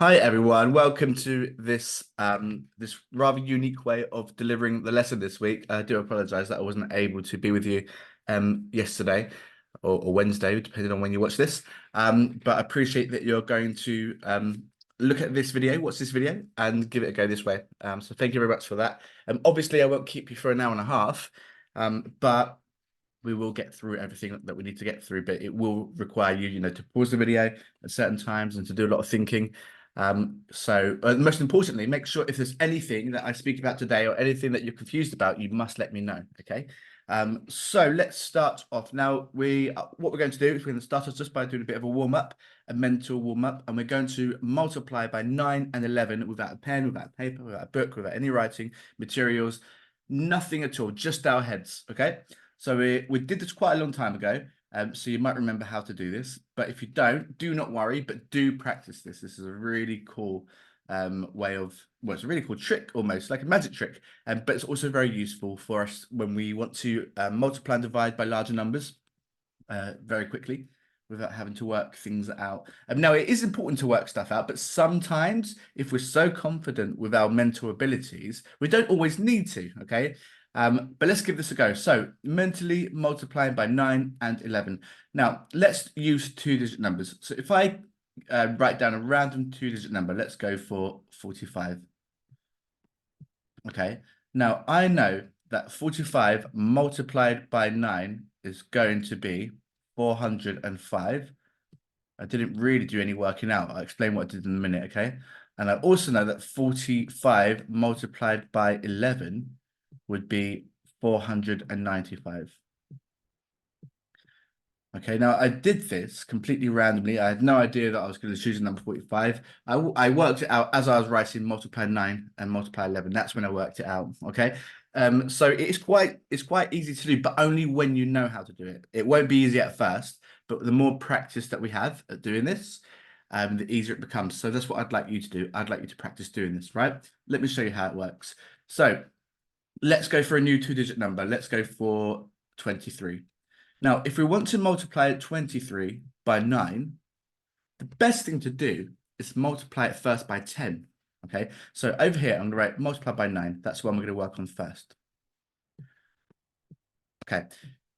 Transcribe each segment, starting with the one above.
Hi everyone, welcome to this rather unique way of delivering the lesson this week. I do apologize that I wasn't able to be with you yesterday or Wednesday, depending on when you watch this. But I appreciate that you're going to look at this video, watch this video, and give it a go this way. So thank you very much for that. Obviously, I won't keep you for an hour and a half, but we will get through everything that we need to get through, but it will require you, to pause the video at certain times and to do a lot of thinking. Most importantly, make sure if there's anything that I speak about today or anything that you're confused about, you must let me know, okay? So let's start off. Now, what we're going to do is we're going to start off just by doing a bit of a warm-up, a mental warm-up, and we're going to multiply by 9 and 11 without a pen, without paper, without a book, without any writing materials, nothing at all, just our heads, okay? So we did this quite a long time ago, so you might remember how to do this. But if you don't, do not worry, but do practice this. This is a really cool way of, well, it's a really cool trick, almost like a magic trick. But it's also very useful for us when we want to multiply and divide by larger numbers very quickly without having to work things out. Now, it is important to work stuff out, but sometimes if we're so confident with our mental abilities, we don't always need to, okay? But let's give this a go. So mentally multiplying by 9 and 11. Now, let's use two-digit numbers. So if I write down a random two-digit number, let's go for 45. Okay. Now, I know that 45 multiplied by 9 is going to be 405. I didn't really do any working out. I'll explain what I did in a minute, okay? And I also know that 45 multiplied by 11 would be 495. Okay, now I did this completely randomly. I had no idea that I was going to choose a number 45. I worked it out as I was writing multiply 9 and multiply 11. That's when I worked it out, okay? So it's quite easy to do, but only when you know how to do it. It won't be easy at first, but the more practice that we have at doing this, the easier it becomes. So that's what I'd like you to do. I'd like you to practice doing this, right? Let me show you how it works. So let's go for a new two-digit number. Let's go for 23. Now, if we want to multiply 23 by 9, the best thing to do is multiply it first by 10. Okay, so over here, I'm going to write multiply by 9. That's what I'm going to work on first. Okay,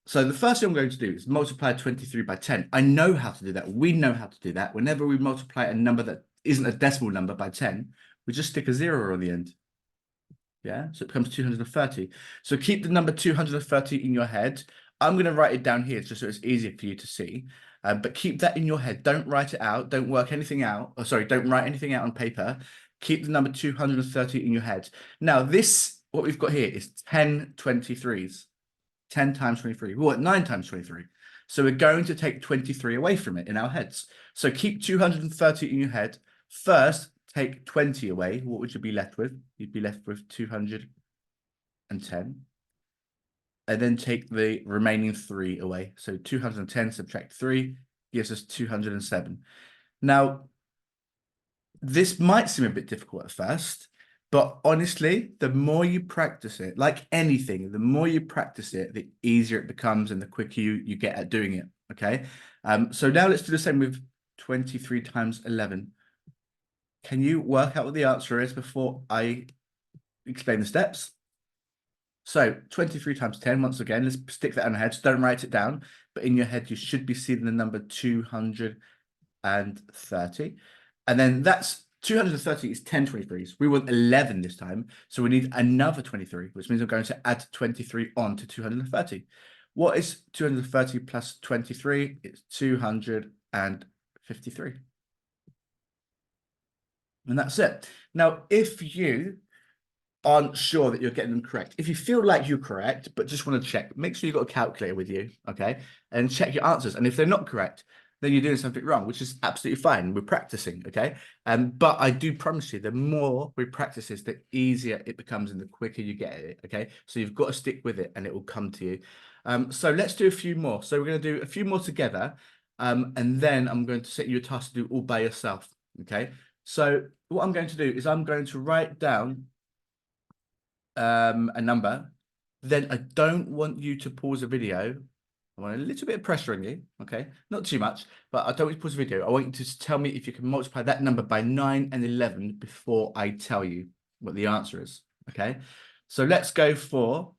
so the first thing I'm going to do is multiply 23 by 10. I know how to do that. We know how to do that. Whenever we multiply a number that isn't a decimal number by 10, we just stick a 0 on the end. Yeah, so it becomes 230. So keep the number 230 in your head. I'm going to write it down here just so it's easier for you to see. But keep that in your head. Don't write it out. Don't work anything out. Or sorry, don't write anything out on paper. Keep the number 230 in your head. Now, what we've got here is 10 23s. 10 times 23. Well, 9 times 23. So we're going to take 23 away from it in our heads. So keep 230 in your head. First, take 20 away. What would you be left with? You'd be left with 210. And then take the remaining 3 away. So 210 subtract 3 gives us 207. Now, this might seem a bit difficult at first, but honestly, the more you practice it, like anything, the more you practice it, the easier it becomes and the quicker you get at doing it, okay? So now let's do the same with 23 times 11. Can you work out what the answer is before I explain the steps? So 23 times 10, once again, let's stick that in our heads. Don't write it down, but in your head, you should be seeing the number 230. And then that's 230 is 10 23s. We want 11 this time. So we need another 23, which means I'm going to add 23 on to 230. What is 230 plus 23? It's 253. And that's it. Now, if you aren't sure that you're getting them correct, if you feel like you're correct, but just want to check, make sure you've got a calculator with you, okay? And check your answers. And if they're not correct, then you're doing something wrong, which is absolutely fine. We're practicing, okay? But I do promise you, the more we practice this, the easier it becomes and the quicker you get it, okay? So you've got to stick with it and it will come to you. So let's do a few more. So we're going to do a few more together. And then I'm going to set you a task to do all by yourself, okay? So what I'm going to do is I'm going to write down a number. Then I don't want you to pause the video I want a little bit of pressure on you, okay? Not too much, but I don't want you to pause the video. I want you to just tell me if you can multiply that number by 9 and 11 before I tell you what the answer is, okay? So let's go for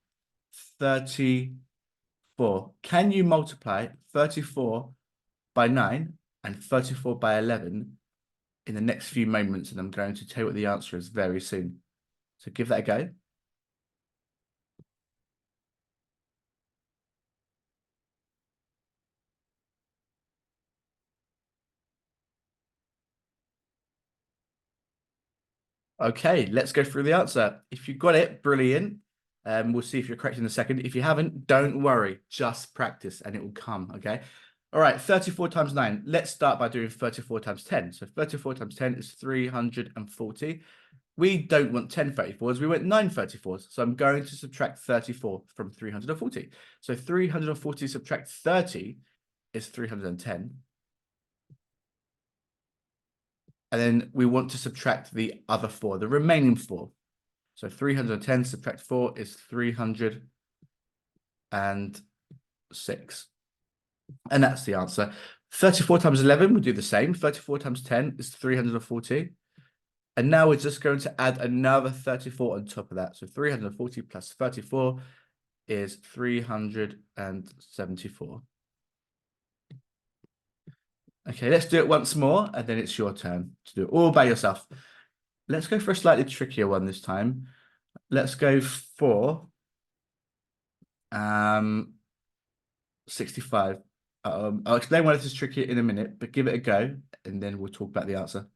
34. Can you multiply 34 by 9 and 34 by 11 in the next few moments? And I'm going to tell you what the answer is very soon. So give that a go. Okay, let's go through the answer. If you got it, brilliant. We'll see if you're correct in a second. If you haven't, don't worry. Just practice and it will come, okay? All right, 34 times 9. Let's start by doing 34 times 10. So 34 times 10 is 340. We don't want 10 34s, we want 9 34s. So I'm going to subtract 34 from 340. So 340 subtract 30 is 310. And then we want to subtract the other 4, the remaining 4. So 310 subtract 4 is 306. And that's the answer. 34 times 11, we do the same. 34 times 10 is 340. And now we're just going to add another 34 on top of that. So 340 plus 34 is 374. Okay, let's do it once more, and then it's your turn to do it all by yourself. Let's go for a slightly trickier one this time. Let's go for 65. I'll explain why this is tricky in a minute, but give it a go, and then we'll talk about the answer.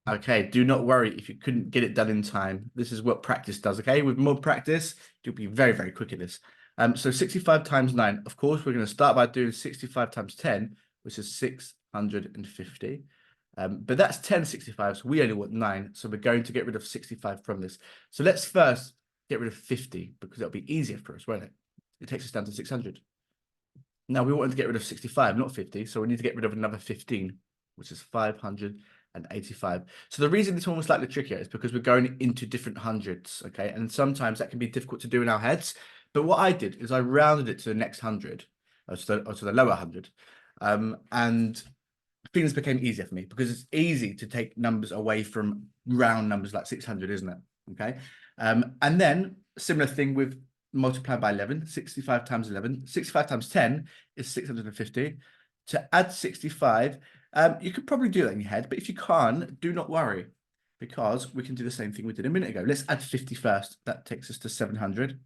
Okay, do not worry if you couldn't get it done in time. This is what practice does, okay? With more practice, you'll be very, very quick at this. So 65 times 9, of course, we're going to start by doing 65 times 10, which is 650. But that's 10 65s. So we only want 9, so we're going to get rid of 65 from this. So let's first get rid of 50, because it'll be easier for us, won't it? It takes us down to 600. Now, we want to get rid of 65, not 50, so we need to get rid of another 15, which is 585. So the reason this one was slightly trickier is because we're going into different hundreds, okay? And sometimes that can be difficult to do in our heads. But what I did is I rounded it to the next 100, or to the lower 100. And things became easier for me because it's easy to take numbers away from round numbers like 600, isn't it? Okay. And then similar thing with multiply by 11, 65 times 11, 65 times 10 is 650. To add 65, you could probably do that in your head, but if you can't, do not worry, because we can do the same thing we did a minute ago. Let's add 50 first. That takes us to 700.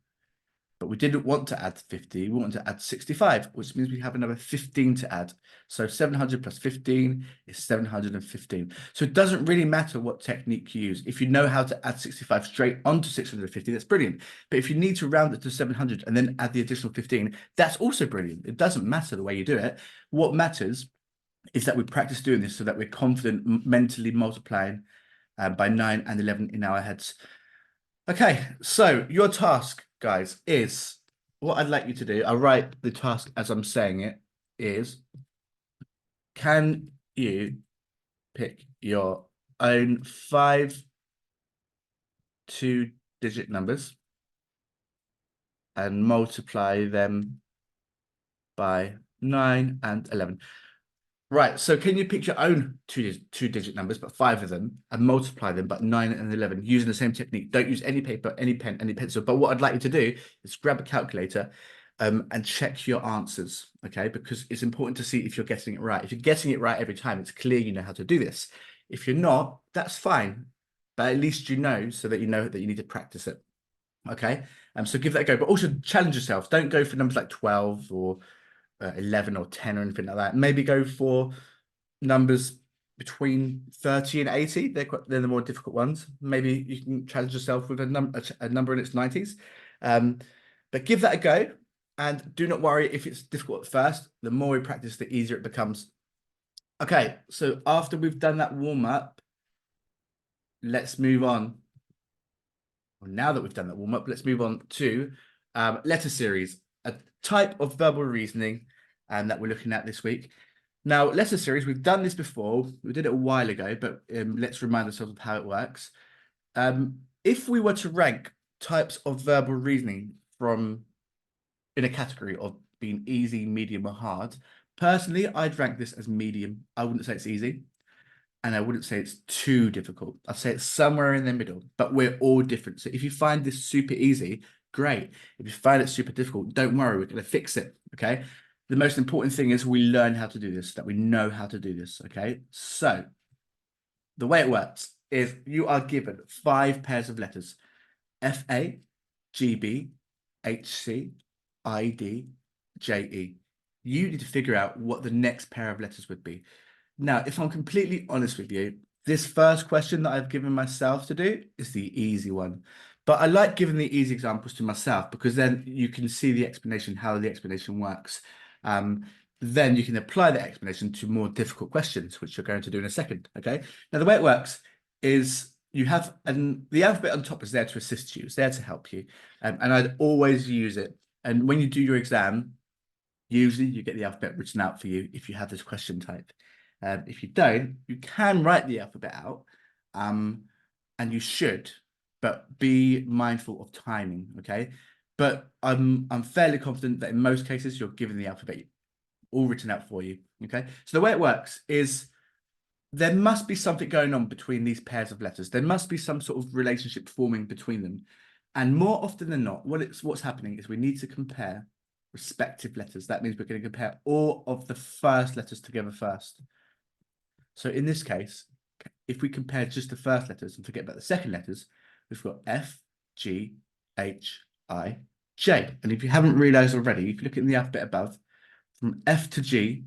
But we didn't want to add 50, we want to add 65, which means we have another 15 to add. So 700 plus 15 is 715. So it doesn't really matter what technique you use. If you know how to add 65 straight onto 650, that's brilliant. But if you need to round it to 700 and then add the additional 15, that's also brilliant. It doesn't matter the way you do it. What matters is that we practice doing this so that we're confident mentally multiplying by 9 and 11 in our heads. Okay, so your task, guys, is what I'd like you to do. I'll write the task as I'm saying it, is can you pick your own 5 two-digit numbers and multiply them by 9 and 11? Right, so can you pick your own two-digit numbers, but 5 of them, and multiply them by 9 and 11 using the same technique? Don't use any paper, any pen, any pencil. But what I'd like you to do is grab a calculator and check your answers, okay? Because it's important to see if you're getting it right. If you're getting it right every time, it's clear you know how to do this. If you're not, that's fine. But at least you know, so that you know that you need to practice it, okay? So give that a go. But also challenge yourself. Don't go for numbers like 12 or 11 or 10 or anything like that. Maybe go for numbers between 30 and 80. They're the more difficult ones. Maybe you can challenge yourself with a number in its 90s. But give that a go, and do not worry if it's difficult at first. The more we practice, the easier it becomes. Okay, so after we've done that warm up, let's move on. Well, now that we've done that warm up, let's move on to letter series, a type of verbal reasoning that we're looking at this week. Now, letter series, we've done this before. We did it a while ago, but let's remind ourselves of how it works. If we were to rank types of verbal reasoning from in a category of being easy, medium, or hard, personally, I'd rank this as medium. I wouldn't say it's easy, and I wouldn't say it's too difficult. I'd say it's somewhere in the middle, but we're all different. So if you find this super easy, great. If you find it super difficult, don't worry, we're going to fix it. Okay. The most important thing is we learn how to do this, that we know how to do this. Okay. So the way it works is you are given 5 pairs of letters: FA, GB, HC, ID, JE. You need to figure out what the next pair of letters would be. Now, if I'm completely honest with you, this first question that I've given myself to do is the easy one. But I like giving the easy examples to myself because then you can see the explanation, how the explanation works. Then you can apply the explanation to more difficult questions, which you're going to do in a second. Okay. Now, the way it works is you have, and the alphabet on top is there to assist you. It's there to help you. And I'd always use it. And when you do your exam, usually you get the alphabet written out for you if you have this question type. If you don't, you can write the alphabet out, and you should, but be mindful of timing, okay? But I'm fairly confident that in most cases you're given the alphabet all written out for you, okay? So the way it works is there must be something going on between these pairs of letters. There must be some sort of relationship forming between them. And more often than not, what's happening is we need to compare respective letters. That means we're going to compare all of the first letters together first. So in this case, if we compare just the first letters and forget about the second letters, we've got F, G, H, I, J. And if you haven't realized already, if you look at the alphabet above, from F to G,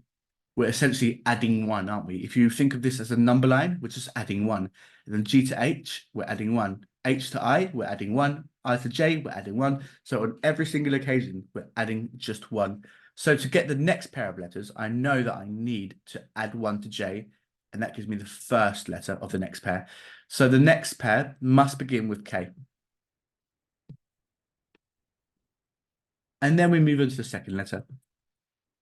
we're essentially adding 1, aren't we? If you think of this as a number line, we're just adding 1. And then G to H, we're adding 1. H to I, we're adding 1. I to J, we're adding 1. So on every single occasion, we're adding just 1. So to get the next pair of letters, I know that I need to add 1 to J, and that gives me the first letter of the next pair. So the next pair must begin with K. And then we move on to the second letter.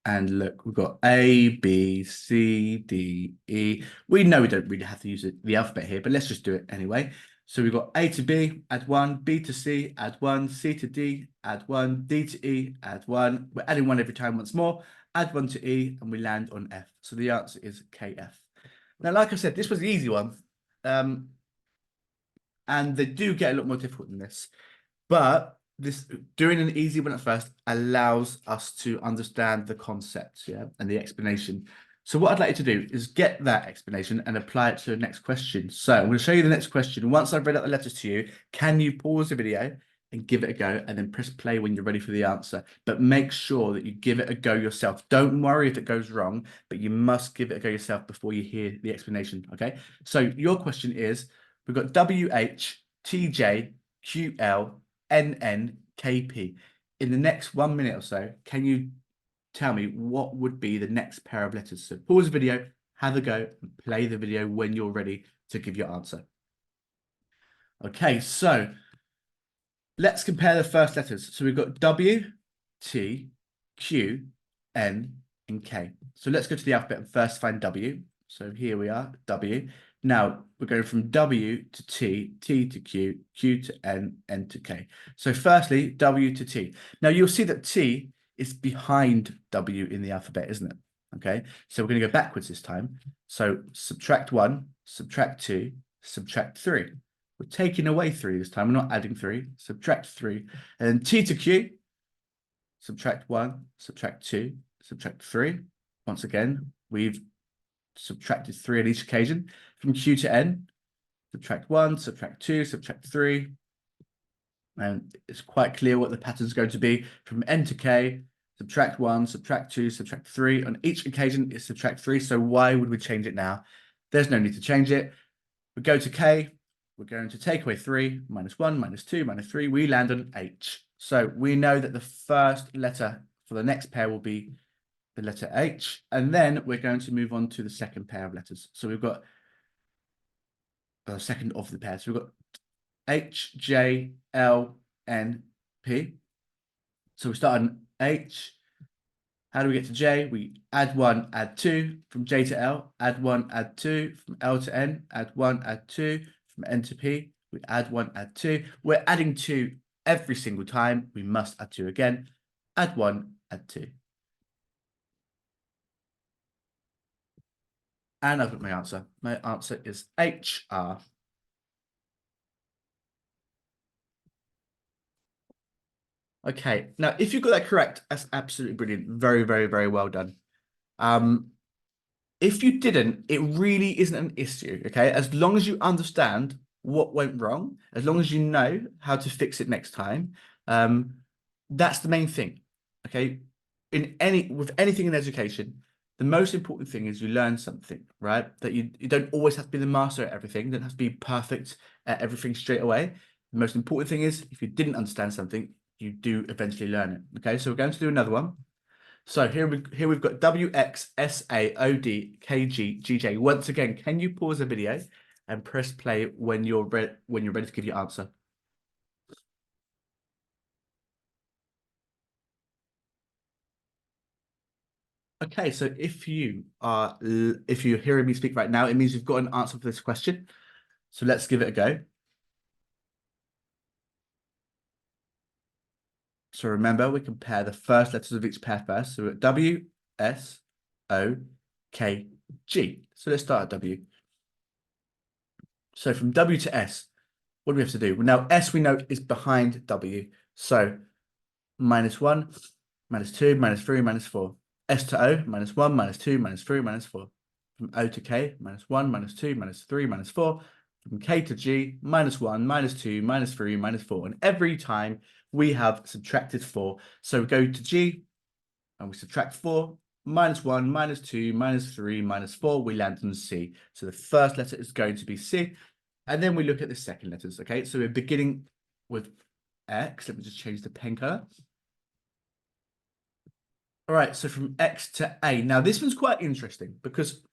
And look, we've got A, B, C, D, E. We know we don't really have to use the alphabet here, but let's just do it anyway. So we've got A to B, add 1, B to C, add 1, C to D, add 1, D to E, add 1. We're adding 1 every time once more, add 1 to E, and we land on F. So the answer is KF. Now, like I said, this was the easy one. And they do get a lot more difficult than this. But this doing an easy one at first allows us to understand the concept, yeah, and the explanation. So what I'd like you to do is get that explanation and apply it to the next question. So I'm going to show you the next question. Once I've read out the letters to you, can you pause the video and give it a go and then press play when you're ready for the answer? But make sure that you give it a go yourself. Don't worry if it goes wrong, but you must give it a go yourself before you hear the explanation, okay? So your question is, we've got WHTJQLNNKP. In the next 1 minute or so, can you tell me what would be the next pair of letters? So pause the video, have a go, and play the video when you're ready to give your answer. Okay, so let's compare the first letters. So we've got W, T, Q, N, and K. So let's go to the alphabet and first find W. So here we are, W. Now we're going from W to T, T to Q, Q to N, N to K. So firstly, W to T. Now you'll see that T is behind W in the alphabet, isn't it? Okay, so we're going to go backwards this time. So subtract 1, subtract 2, subtract 3. We're taking away 3 this time. We're not adding 3. Subtract 3. And then T to Q, subtract 1, subtract 2, subtract 3. Once again, we've subtracted 3 on each occasion. From Q to N, subtract 1, subtract 2, subtract 3. And it's quite clear what the pattern is going to be. From N to K, subtract 1, subtract 2, subtract 3. On each occasion, it's subtract 3. So why would we change it now? There's no need to change it. We go to K. We're going to take away 3, minus 1, minus 2, minus 3. We land on H. So we know that the first letter for the next pair will be the letter H. And then we're going to move on to the second pair of letters. So we've got second of the pair. So we've got H, J, L, N, P. So we start on H. How do we get to J? We add 1, add 2. From J to L, add 1, add 2. From L to N, add 1, add 2. From N to P, we add 1, add 2. We're adding 2 every single time. We must add 2 again. Add 1, add 2. And I've got my answer. My answer is HR. Okay, now if you got that correct, that's absolutely brilliant. Very, very, very well done. If you didn't, it really isn't an issue, okay? As long as you understand what went wrong, as long as you know how to fix it next time, that's the main thing, okay? With anything in education, the most important thing is you learn something, right? That you don't always have to be the master at everything. You don't have to be perfect at everything straight away. The most important thing is if you didn't understand something, you do eventually learn it, okay? So we're going to do another one. So here we've got W, X, S, A, O, D, K, G, G, J. Once again, can you pause the video and press play when you're ready to give your answer? Okay, so if you're hearing me speak right now, it means you've got an answer for this question. So let's give it a go. So remember, we compare the first letters of each pair first. So we've got W, S, O, K, G. So let's start at W. So from W to S, what do we have to do? Well, now S we know is behind W. So -1, -2, -3, -4. S to O, -1, -2, -3, -4. From O to K, -1, -2, -3, -4. From K to G, -1, -2, -3, -4. And every time we have subtracted 4. So we go to G and we subtract 4, -1, -2, -3, -4. We land on C. So the first letter is going to be C. And then we look at the second letters, okay? So we're beginning with X. Let me just change the pen color. All right, so from X to A. Now, this one's quite interesting because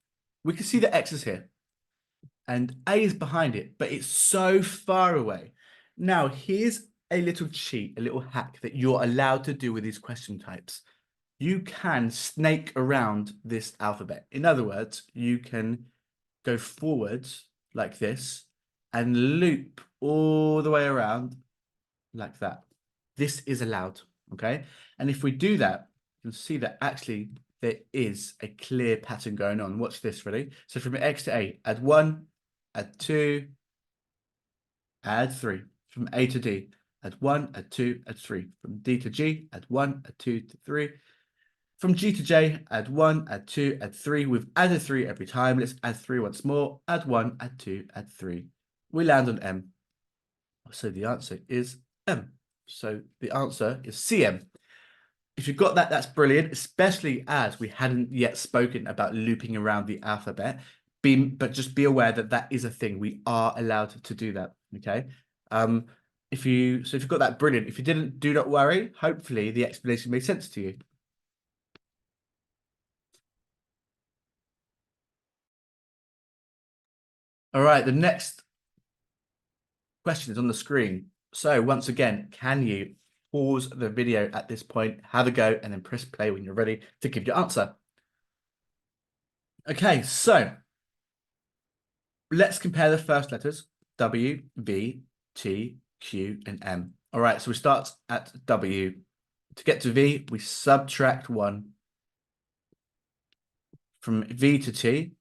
we can see the X is here and A is behind it, but it's so far away. Now, here's a little cheat, a little hack that you're allowed to do with these question types. You can snake around this alphabet. In other words, you can go forwards like this and loop all the way around like that. This is allowed, okay? And if we do that, you can see that actually there is a clear pattern going on. Watch this, ready? So from X to A, add 1, add 2, add 3. From A to D, add 1, add 2, add 3. From D to G, add 1, add 2, to 3. From G to J, add 1, add 2, add 3. We've added 3 every time. Let's add 3 once more. Add 1, add 2, add 3. We land on M. So the answer is M. So the answer is CM. If you got that, that's brilliant, especially as we hadn't yet spoken about looping around the alphabet. But just be aware that that is a thing. We are allowed to do that, okay? If you've got that, brilliant. If you didn't, do not worry. Hopefully the explanation made sense to you. All right, the next question is on the screen. So once again, can you pause the video at this point, have a go, and then press play when you're ready to give your answer? Okay, so let's compare the first letters, W, V, T, Q, and M. All right, so we start at W. To get to V, we subtract 1. From V to T,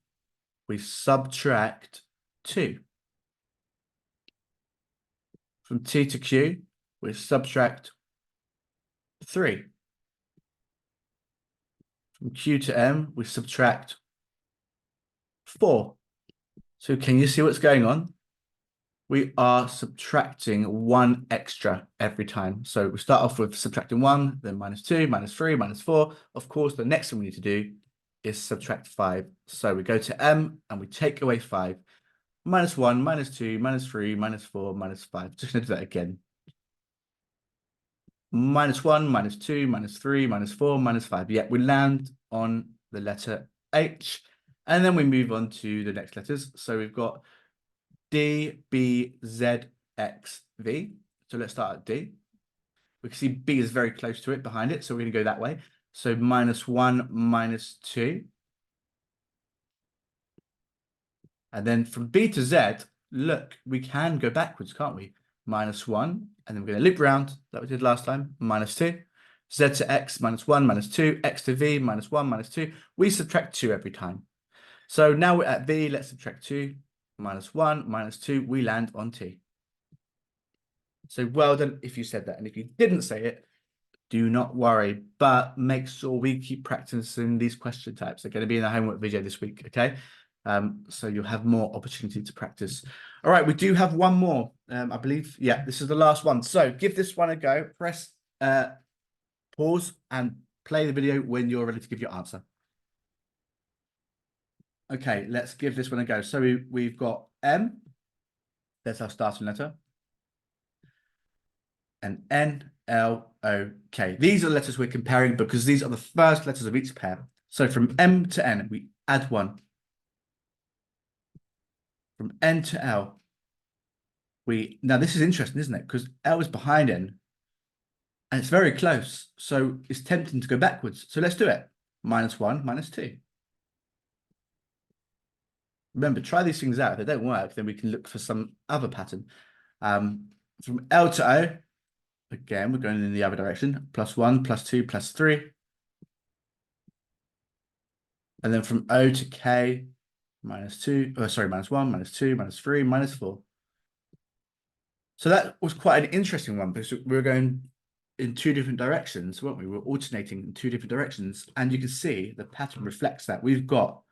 we subtract 2. From T to Q, we subtract 3. From Q to M, we subtract 4. So can you see what's going on? We are subtracting 1 extra every time. So we start off with subtracting 1, then -2, -3, -4. Of course, the next thing we need to do is subtract 5. So we go to M and we take away 5. -1, -2, -3, -4, -5. Just going to do that again. -1, -2, -3, -4, -5. Yeah, we land on the letter H. And then we move on to the next letters. So we've got D, B, Z, X, V. So let's start at D. We can see B is very close to it, behind it. So we're going to go that way. So -1, -2. And then from B to Z, look, we can go backwards, can't we? -1, and then we're going to loop round, like we did last time, -2. Z to X, -1, -2. X to V, -1, -2. We subtract 2 every time. So now we're at V, let's subtract 2. -1, -2, we land on T. So well done if you said that. And if you didn't say it, do not worry, but make sure we keep practicing these question types. They're going to be in the homework video this week, okay? So you'll have more opportunity to practice. All right, we do have one more, I believe. Yeah, this is the last one. So give this one a go. Press pause and play the video when you're ready to give your answer. Okay, let's give this one a go. So we've got M. That's our starting letter. And N, L, O, K. These are the letters we're comparing because these are the first letters of each pair. So from M to N, we add 1. From N to L, now this is interesting, isn't it? Because L is behind N, and it's very close. So it's tempting to go backwards. So let's do it. -1, -2. Remember, try these things out. If they don't work, then we can look for some other pattern. From L to O, again, we're going in the other direction. +1, +2, +3. And then from O to K, -2, oh, sorry, -1, -2, -3, -4. So that was quite an interesting one because we were going in 2 different directions, weren't we? We were alternating in 2 different directions. And you can see the pattern reflects that. We've got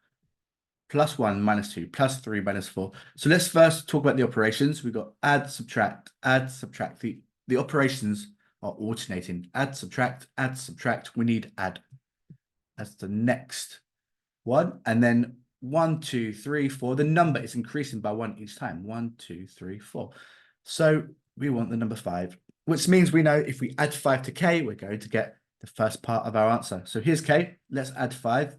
+1, -2, +3, -4. So let's first talk about the operations. We've got add, subtract, add, subtract. The operations are alternating. Add, subtract, add, subtract. We need add. That's the next one. And then 1, 2, 3, 4. The number is increasing by 1 each time. 1, 2, 3, 4. So we want the number 5, which means we know if we add 5 to K, we're going to get the first part of our answer. So here's K. Let's add 5.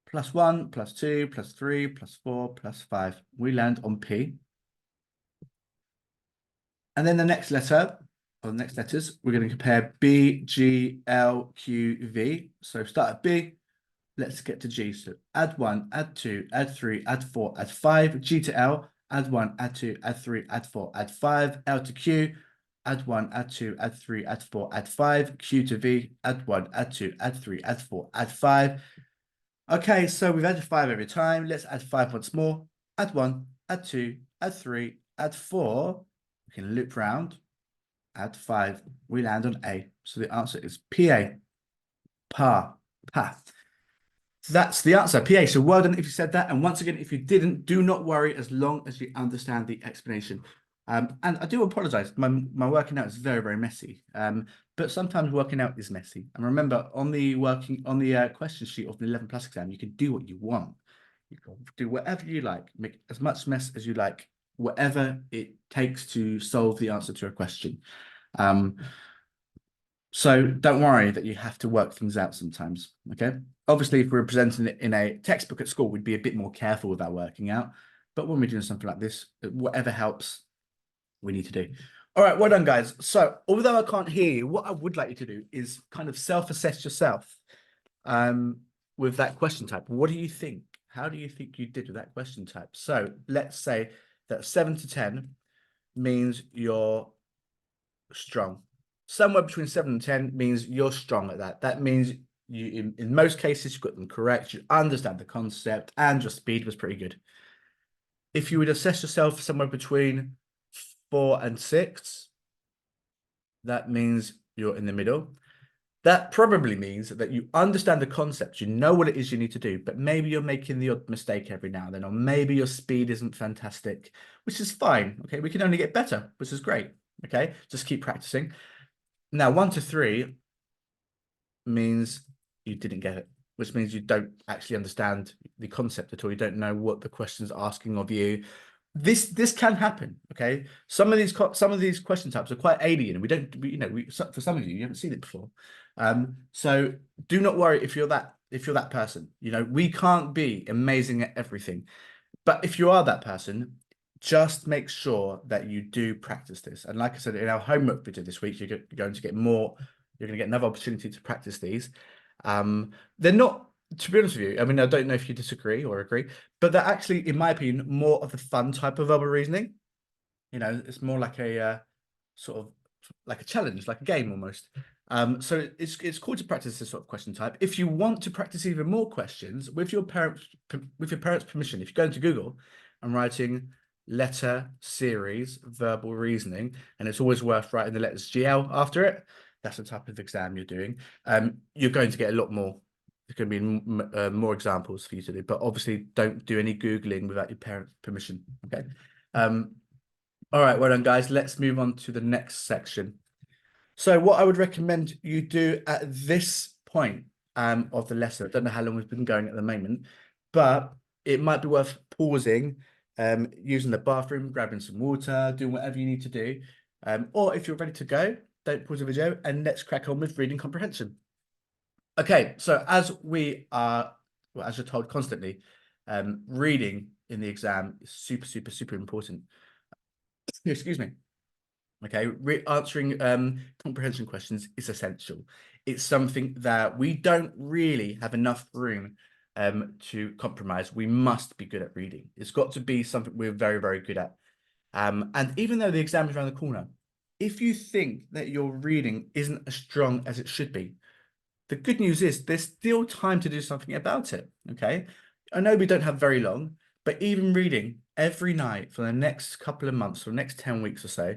+1, +2, +3, +4, +5. We land on P. And then the next letter, or the next letters, we're going to compare B, G, L, Q, V. So start at B. Let's get to G. So add 1, add 2, add 3, add 4, add 5. G to L, add 1, add 2, add 3, add 4, add 5. L to Q, add 1, add 2, add 3, add 4, add 5. Q to V, add 1, add 2, add 3, add 4, add 5. Okay, so we've added 5 every time. Let's add 5 once more. Add 1, add 2, add 3, add 4. We can loop round, add 5. We land on A. So the answer is PA. Pa. That's the answer, PA. So well done if you said that. And once again, if you didn't, do not worry as long as you understand the explanation. And I do apologize. My working out is very, very messy. But sometimes working out is messy. And remember, on the question sheet of the 11 plus exam, you can do what you want. You can do whatever you like, make as much mess as you like, whatever it takes to solve the answer to a question. So don't worry that you have to work things out sometimes, okay? Obviously, if we're presenting it in a textbook at school, we'd be a bit more careful with our working out. But when we're doing something like this, whatever helps, we need to do. All right, well done, guys. So although I can't hear you, what I would like you to do is kind of self-assess yourself with that question type. What do you think? How do you think you did with that question type? So let's say that 7 to 10 means you're strong. Somewhere between 7 and 10 means you're strong at that. That means you, in most cases, you got them correct. You understand the concept and your speed was pretty good. If you would assess yourself somewhere between 4 and 6, that means you're in the middle. That probably means that you understand the concept, you know what it is you need to do, but maybe you're making the odd mistake every now and then, or maybe your speed isn't fantastic, which is fine. Okay, we can only get better, which is great. Okay, just keep practicing. Now, 1 to 3 means you didn't get it, which means you don't actually understand the concept at all. You don't know what the question's asking of you. This can happen. Okay, some of these question types are quite alien. For some of you haven't seen it before. So do not worry if you're that person. We can't be amazing at everything, But if you are that person, just make sure that you do practice this. And like I said, in our homework video this week, you're going to get more, you're going to get another opportunity to practice these. They're not, to be honest with you, I mean, I don't know if you disagree or agree, but they're actually, in my opinion, more of the fun type of verbal reasoning. You know, it's more like a sort of like a challenge, like a game almost. So it's cool to practice this sort of question type. If you want to practice even more questions with your parents' permission, if you go into Google and writing letter series verbal reasoning, and it's always worth writing the letters GL after it. That's the type of exam you're doing. You're going to get a lot more. There's going to be more examples for you to do, but obviously don't do any Googling without your parents' permission. Okay. All right, well done, guys. Let's move on to the next section. So what I would recommend you do at this point of the lesson, I don't know how long we've been going at the moment, but it might be worth pausing, using the bathroom, grabbing some water, doing whatever you need to do. Or if you're ready to go, don't pause the video and let's crack on with reading comprehension. Okay, so as we are, well, as you're told constantly, reading in the exam is super, super, super important. Excuse me. Okay, answering comprehension questions is essential. It's something that we don't really have enough room to compromise. We must be good at reading. It's got to be something we're very, very good at. And even though the exam is around the corner, if you think that your reading isn't as strong as it should be, the good news is there's still time to do something about it. Okay, I know we don't have very long, but even reading every night for the next couple of months or next 10 weeks or so,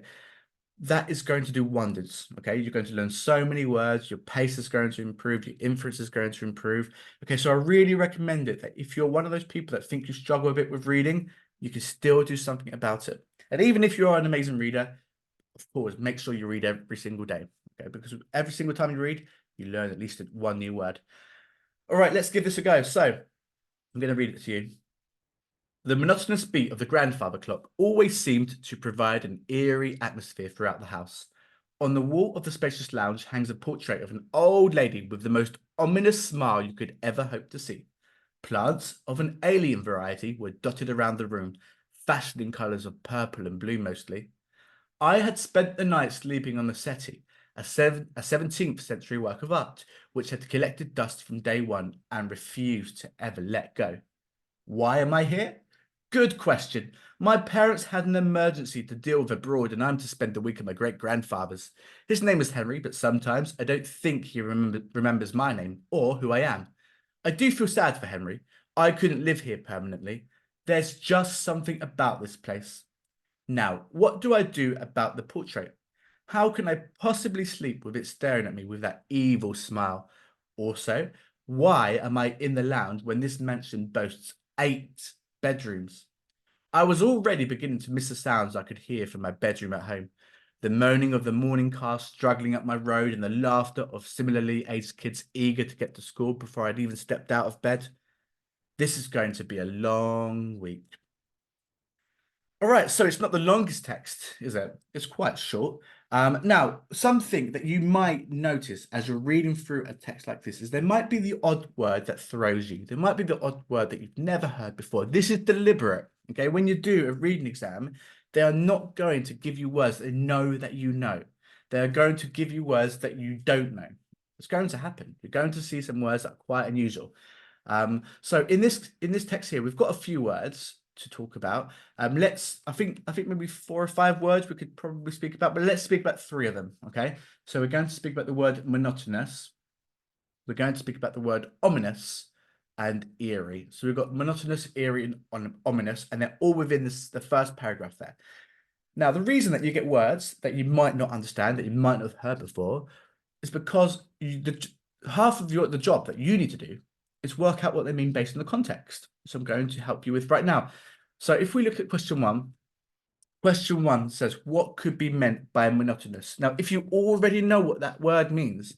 that is going to do wonders. Okay, you're going to learn so many words, your pace is going to improve, your inference is going to improve. Okay, so I really recommend it that if you're one of those people that think you struggle a bit with reading, you can still do something about it. And even if you are an amazing reader, of course, make sure you read every single day. Okay, because every single time you read, you learn at least one new word. All right, let's give this a go. So I'm going to read it to you. The monotonous beat of the grandfather clock always seemed to provide an eerie atmosphere throughout the house. On the wall of the spacious lounge hangs a portrait of an old lady with the most ominous smile you could ever hope to see. Plants of an alien variety were dotted around the room, fashioned in colours of purple and blue mostly. I had spent the night sleeping on the settee, a 17th century work of art, which had collected dust from day one and refused to ever let go. Why am I here? Good question. My parents had an emergency to deal with abroad, and I'm to spend the week at my great-grandfather's. His name is Henry, but sometimes I don't think he remembers my name or who I am. I do feel sad for Henry. I couldn't live here permanently. There's just something about this place. Now, what do I do about the portrait? How can I possibly sleep with it staring at me with that evil smile? Also, why am I in the lounge when this mansion boasts 8 bedrooms? I was already beginning to miss the sounds I could hear from my bedroom at home. The moaning of the morning car struggling up my road and the laughter of similarly aged kids eager to get to school before I'd even stepped out of bed. This is going to be a long week. All right, so it's not the longest text, is it? It's quite short. Now, something that you might notice as you're reading through a text like this is there might be the odd word that throws you. There might be the odd word that you've never heard before. This is deliberate, okay? When you do a reading exam, they are not going to give you words they know that you know. They are going to give you words that you don't know. It's going to happen. You're going to see some words that are quite unusual. So in this text here, we've got a few words to talk about. I think maybe 4 or 5 words we could probably speak about, but let's speak about 3 of them. Okay, so we're going to speak about the word monotonous, we're going to speak about the word ominous, and eerie. So we've got monotonous, eerie, and ominous, and they're all within the first paragraph there. Now, the reason that you get words that you might not understand, that you might not have heard before, is because half of the job that you need to do is work out what they mean based on the context. So I'm going to help you with right now. So if we look at question one says, what could be meant by monotonous? Now, if you already know what that word means,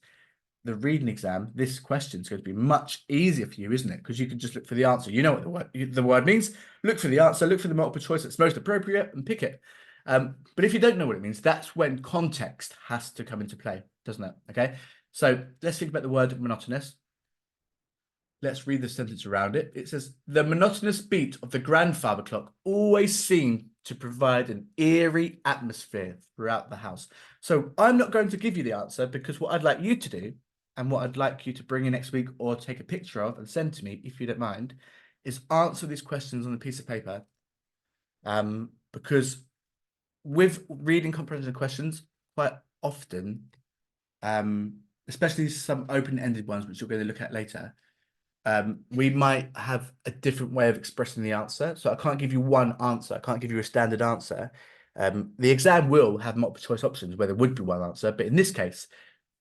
the reading exam, this question is going to be much easier for you, isn't it? Because you can just look for the answer. You know what the word means. Look for the answer, look for the multiple choice that's most appropriate and pick it. But if you don't know what it means, that's when context has to come into play, doesn't it? Okay, so let's think about the word monotonous. let's read the sentence around it. It says, the monotonous beat of the grandfather clock always seemed to provide an eerie atmosphere throughout the house. So I'm not going to give you the answer, because what I'd like you to do, and what I'd like you to bring in next week or take a picture of and send to me, if you don't mind, is answer these questions on a piece of paper. Because with reading comprehension questions, quite often, especially some open-ended ones, which you're going to look at later, we might have a different way of expressing the answer. So I can't give you one answer. I can't give you a standard answer. The exam will have multiple choice options where there would be one answer, but in this case,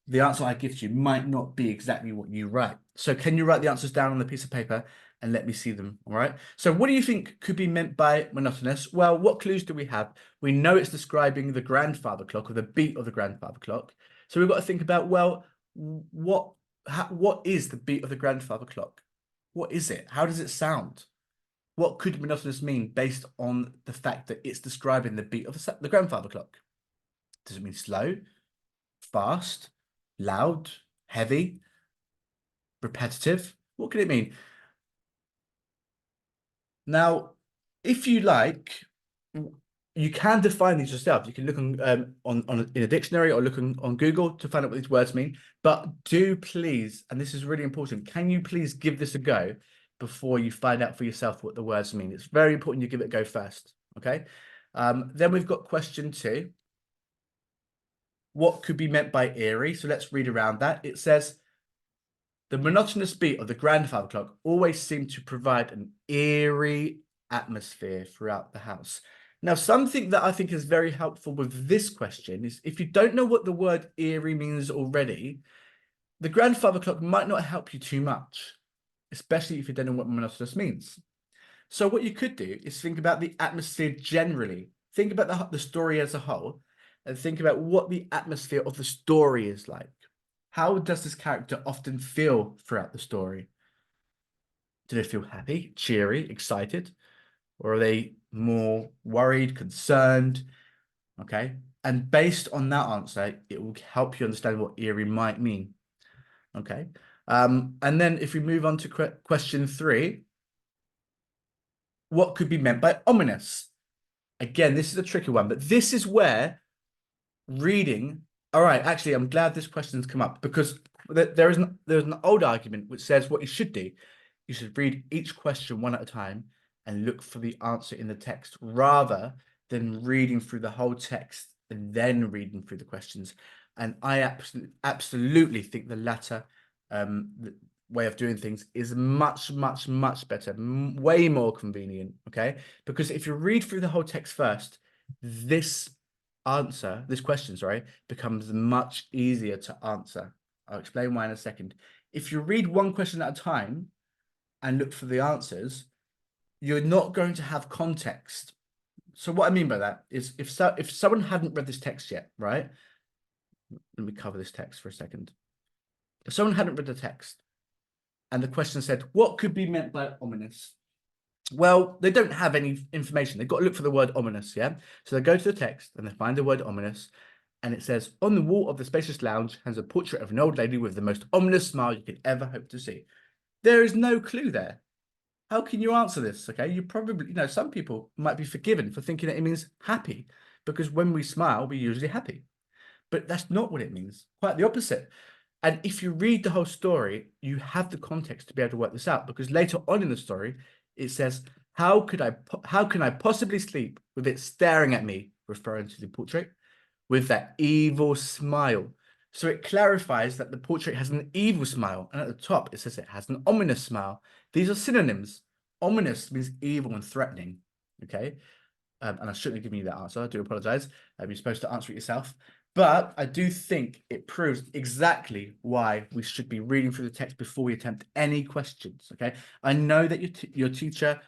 the answer I give to you might not be exactly what you write. So can you write the answers down on a piece of paper and let me see them? All right. So what do you think could be meant by monotonous? Well, what clues do we have? We know it's describing the grandfather clock, or the beat of the grandfather clock. So we've got to think about, well, what is the beat of the grandfather clock? What is it? How does it sound? What could monotonous mean based on the fact that it's describing the beat of the grandfather clock? Does it mean slow, fast, loud, heavy, repetitive? What could it mean? Now, if you like, you can define these yourself. You can look in a dictionary, or look on Google to find out what these words mean. But do please, and this is really important, can you please give this a go before you find out for yourself what the words mean? It's very important you give it a go first. Okay. Then we've got question 2. What could be meant by eerie? So let's read around that. It says, the monotonous beat of the grandfather clock always seemed to provide an eerie atmosphere throughout the house. Now, something that I think is very helpful with this question is, if you don't know what the word eerie means already, the grandfather clock might not help you too much, especially if you don't know what monotonous means. So what you could do is think about the atmosphere generally. Think about the story as a whole, and think about what the atmosphere of the story is like. How does this character often feel throughout the story? Do they feel happy, cheery, excited? Or are they more worried, concerned? Okay. And based on that answer, it will help you understand what eerie might mean. Okay. And then if we move on to question 3, what could be meant by ominous? Again, this is a tricky one, but this is where reading. All right, actually, I'm glad this question's come up, because there's an old argument which says what you should do. You should read each question one at a time and look for the answer in the text, rather than reading through the whole text and then reading through the questions. And I absolutely think the latter way of doing things is much, much, much better, way more convenient. Okay, because if you read through the whole text first, this question, becomes much easier to answer. I'll explain why in a second. If you read one question at a time and look for the answers, you're not going to have context. So what I mean by that is, if someone hadn't read this text yet, right? Let me cover this text for a second. If someone hadn't read the text and the question said, what could be meant by ominous? Well, they don't have any information. They've got to look for the word ominous, yeah? So they go to the text and they find the word ominous, and it says, on the wall of the spacious lounge hangs a portrait of an old lady with the most ominous smile you could ever hope to see. There is no clue there. How can you answer this? Okay, you probably, some people might be forgiven for thinking that it means happy, because when we smile, we're usually happy. But that's not what it means. Quite the opposite. And if you read the whole story, you have the context to be able to work this out, because later on in the story, it says, how can I possibly sleep with it staring at me, referring to the portrait, with that evil smile? So it clarifies that the portrait has an evil smile, and at the top it says it has an ominous smile. These are synonyms. Ominous means evil and threatening. Okay, and I shouldn't have given you that answer. I do apologize. You're supposed to answer it yourself. But I do think it proves exactly why we should be reading through the text before we attempt any questions. Okay, I know that your teacher,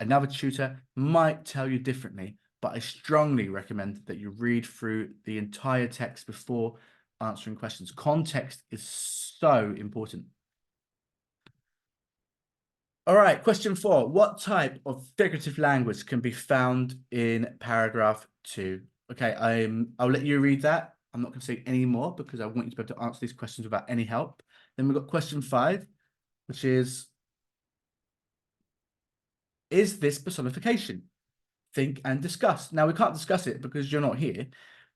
another tutor, might tell you differently, but I strongly recommend that you read through the entire text before answering questions. Context is so important. All right, question 4. What type of figurative language can be found in paragraph 2? Okay, I'll let you read that. I'm not going to say any more because I want you to be able to answer these questions without any help. Then we've got question 5, which is, is this personification? Think and discuss. Now, we can't discuss it because you're not here,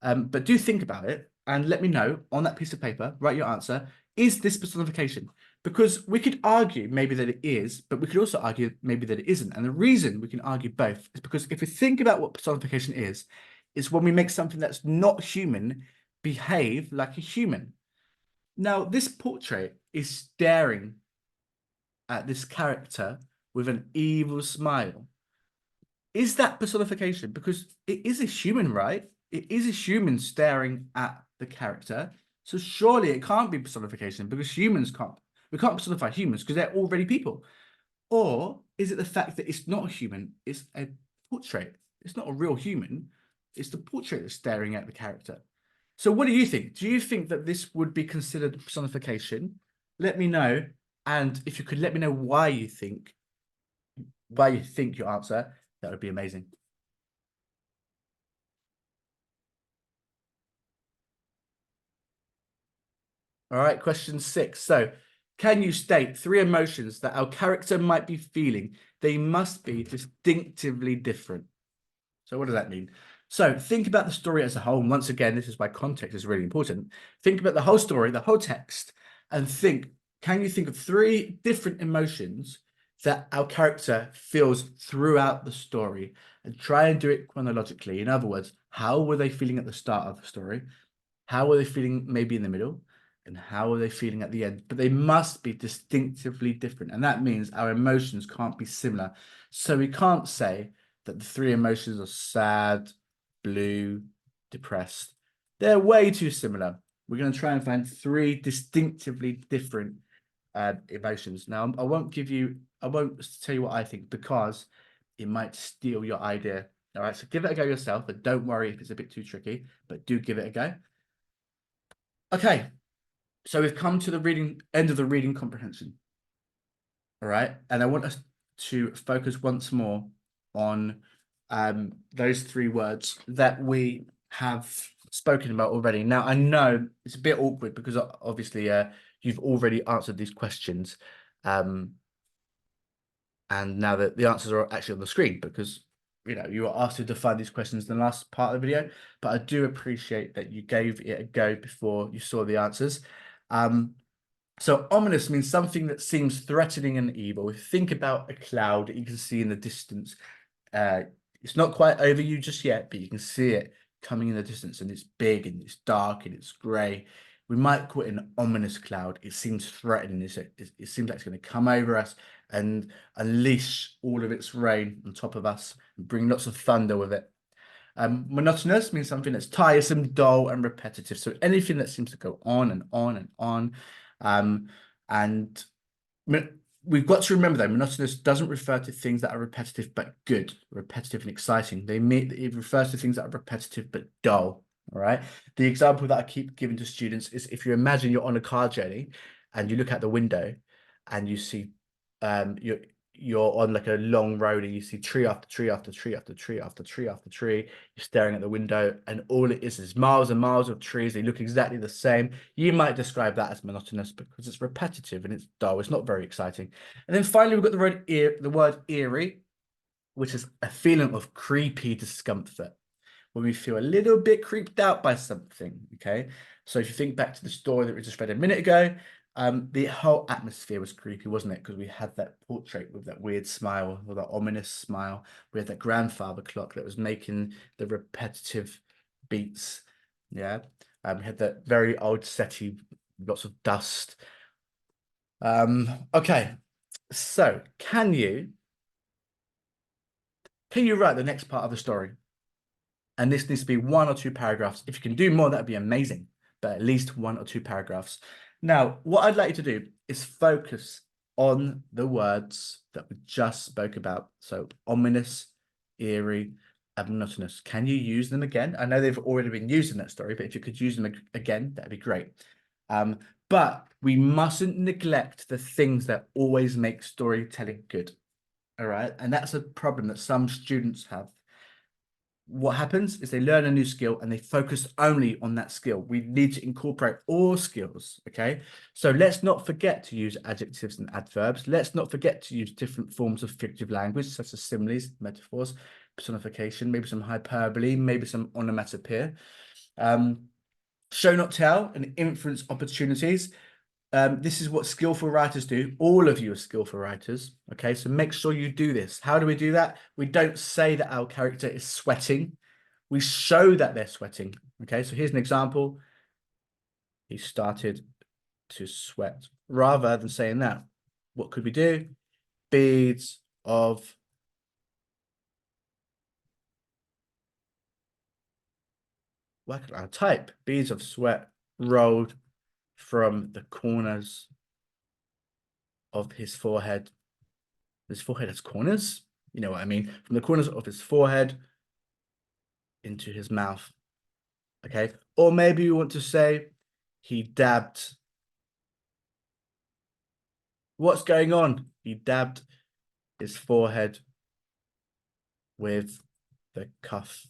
but do think about it and let me know on that piece of paper, write your answer. Is this personification? Because we could argue maybe that it is, but we could also argue maybe that it isn't. And the reason we can argue both is because if we think about what personification is when we make something that's not human behave like a human. Now, this portrait is staring at this character with an evil smile. Is that personification? Because it is a human, right? It is a human staring at the character. So surely it can't be personification because we can't personify humans because they're already people. Or is it the fact that it's not a human, it's a portrait? It's not a real human, it's the portrait that's staring at the character. So what do you think? Do you think that this would be considered personification? Let me know. And if you could let me know why you think your answer, that would be amazing. All right, question 6. So, can you state 3 emotions that our character might be feeling? They must be distinctively different. So, what does that mean? So, think about the story as a whole. And once again, this is why context is really important. Think about the whole story, the whole text, and think, can you think of 3 different emotions that our character feels throughout the story? And try and do it chronologically. In other words, how were they feeling at the start of the story? How were they feeling maybe in the middle? And how are they feeling at the end? But they must be distinctively different. And that means our emotions can't be similar. So we can't say that the 3 emotions are sad, blue, depressed. They're way too similar. We're going to try and find 3 distinctively different emotions. Now, I won't tell you what I think because it might steal your idea. All right, so give it a go yourself, but don't worry if it's a bit too tricky, but do give it a go. Okay, so we've come to the end of the reading comprehension. All right. And I want us to focus once more on those 3 words that we have spoken about already. Now, I know it's a bit awkward because obviously you've already answered these questions. And now that the answers are actually on the screen because you were asked to define these questions in the last part of the video, but I do appreciate that you gave it a go before you saw the answers. So ominous means something that seems threatening and evil. Think about a cloud that you can see in the distance. It's not quite over you just yet, but you can see it coming in the distance, and it's big and it's dark and it's grey. We might call it an ominous cloud. It seems threatening. It seems like it's going to come over us and unleash all of its rain on top of us and bring lots of thunder with it. Monotonous means something that's tiresome, dull, and repetitive. So anything that seems to go on and on and on. And we've got to remember though, monotonous doesn't refer to things that are repetitive but good, repetitive and exciting. It refers to things that are repetitive but dull. All right. The example that I keep giving to students is if you imagine you're on a car journey and you look out the window and you see you're on like a long road and you see tree after tree after tree after tree after tree after tree. You're staring at the window and all it is miles and miles of trees. They look exactly the same. You might describe that as monotonous because it's repetitive and it's dull. It's not very exciting. And then finally, we've got the word eerie, which is a feeling of creepy discomfort when we feel a little bit creeped out by something. Okay. So if you think back to the story that we just read a minute ago, the whole atmosphere was creepy, wasn't it? Because we had that portrait with that weird smile or that ominous smile. We had that grandfather clock that was making the repetitive beats. Yeah. We had that very old settee, lots of dust. Okay. So can you write the next part of the story? And this needs to be 1 or 2 paragraphs. If you can do more, that'd be amazing. But at least 1 or 2 paragraphs. Now, what I'd like you to do is focus on the words that we just spoke about. So ominous, eerie, and monotonous. Can you use them again? I know they've already been used in that story, but if you could use them again, that'd be great. But we mustn't neglect the things that always make storytelling good. All right. And that's a problem that some students have. what happens is they learn a new skill and they focus only on that skill. We need to incorporate all skills, okay? So let's not forget to use adjectives and adverbs. Let's not forget to use different forms of figurative language, such as similes, metaphors, personification, maybe some hyperbole, maybe some onomatopoeia. Show, not tell, and inference opportunities. This is what skillful writers do. All of you are skillful writers. Okay, so make sure you do this. How do we do that? We don't say that our character is sweating. We show that they're sweating. Okay, so here's an example. He started to sweat. Rather than saying that, what could we do? Beads of what could I type? Beads of sweat rolled from the corners of his forehead. His forehead has corners. You know what I mean? From the corners of his forehead into his mouth. Okay. Or maybe you want to say he dabbed. What's going on? He dabbed his forehead with the cuff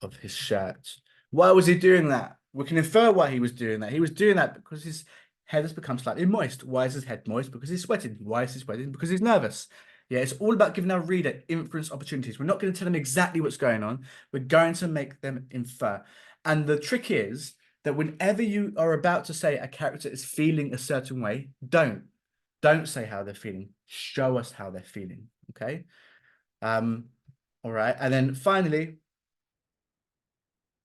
of his shirt. Why was he doing that? We can infer why he was doing that. He was doing that because his head has become slightly moist. Why is his head moist? Because he's sweating. Why is he sweating? Because he's nervous. Yeah, it's all about giving our reader inference opportunities. We're not going to tell them exactly what's going on. We're going to make them infer. And the trick is that whenever you are about to say a character is feeling a certain way, don't say how they're feeling. Show us how they're feeling. Okay. All right. And then finally,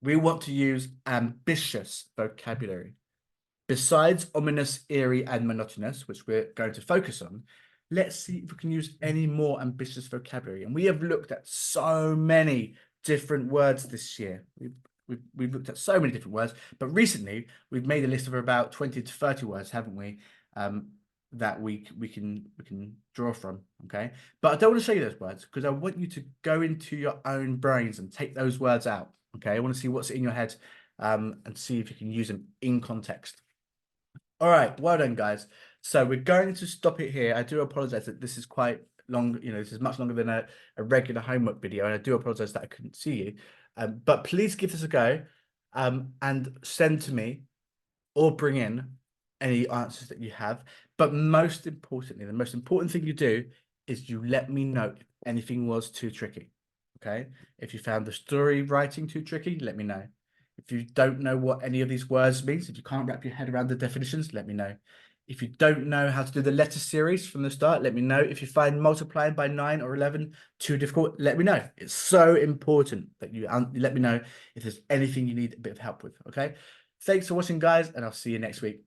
we want to use ambitious vocabulary. Besides ominous, eerie, and monotonous, which we're going to focus on, let's see if we can use any more ambitious vocabulary. And we have looked at so many different words this year. We've looked at so many different words, but recently we've made a list of about 20 to 30 words, haven't we? That we can draw from. Okay, but I don't want to show you those words because I want you to go into your own brains and take those words out. Okay, I want to see what's in your head and see if you can use them in context. All right, well done, guys. So we're going to stop it here. I do apologize that this is quite long. You know, this is much longer than a regular homework video, and I do apologize that I couldn't see you. But please give this a go and send to me or bring in any answers that you have. But most importantly, the most important thing you do is you let me know if anything was too tricky. Okay. If you found the story writing too tricky, let me know. If you don't know what any of these words means, if you can't wrap your head around the definitions, let me know. If you don't know how to do the letter series from the start, let me know. If you find multiplying by 9 or 11 too difficult, let me know. It's so important that you let me know if there's anything you need a bit of help with. Okay. Thanks for watching, guys, and I'll see you next week.